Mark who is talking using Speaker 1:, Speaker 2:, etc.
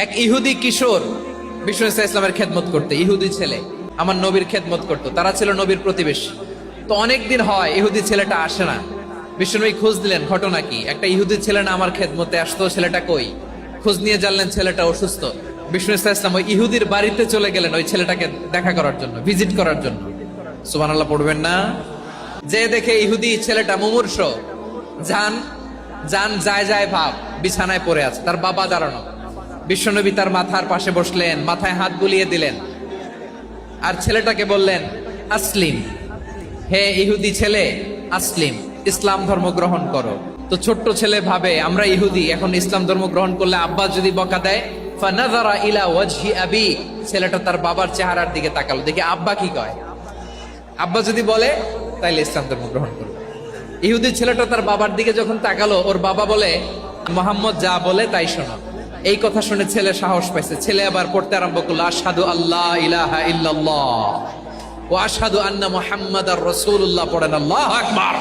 Speaker 1: এক ইহুদি কিশোর বিষ্ণু ইসলামের খেদমত করতে, ইহুদি ছেলে আমার নবীর খেদমত করতো, তারা ছিল নবীর প্রতিবেশী। তো অনেকদিন হয় ইহুদি ছেলেটা আসে না। বিষ্ণুনবী খোঁজ দিলেন, ঘটনা কি? একটা ইহুদি ছেলে না আমার খেদমতে আসতো, ছেলেটা কই? খোঁজ নিয়ে জানলেন ছেলেটা অসুস্থ। বিষ্ণু ইসলাম ওই ইহুদির বাড়িতে চলে গেলেন ওই ছেলেটাকে দেখা করার জন্য, ভিজিট করার জন্য। সুবহানাল্লাহ পড়বেন না? যে দেখে ইহুদি ছেলেটা মুমূর্ষ, জান জান যায় যায় ভাব, বিছানায় পড়ে আছে, তার বাবা দাঁড়ানো। বিশ্বনবী তার মাথার পাশে বসলেন, মাথায় হাত বুলিয়ে দিলেন আর ছেলেটাকে বললেন, আসলিম, হে ইহুদি ছেলে, আসলিম, ইসলাম ধর্ম গ্রহণ করো। তো ছোট্ট ছেলে ভাবে আমরা ইহুদি, এখন ইসলাম ধর্ম গ্রহণ করলে আব্বা যদি বকা দেয়, ফানাযারা ইলা ওয়াজহি আবি, ছেলেটা তার বাবার চেহারার দিকে তাকালো, দেখি আব্বা কি কয়। আব্বা যদি বলে তাইলে ইসলাম ধর্ম গ্রহণ করবে। ইহুদি ছেলেটা তার বাবার দিকে যখন তাকালো, ওর বাবা বলে, মুহাম্মদ যা বলে তাই শোনো। এই কথা শুনে ছেলে সাহস পাইছে, ছেলে আবার পড়তে আরম্ভ করলো, আশহাদু আল্লাহ ইলাহা ইল্লাল্লাহ ওয়া আশহাদু আন্না মুহাম্মাদার রাসূলুল্লাহ। পড়েন আল্লাহু আকবার।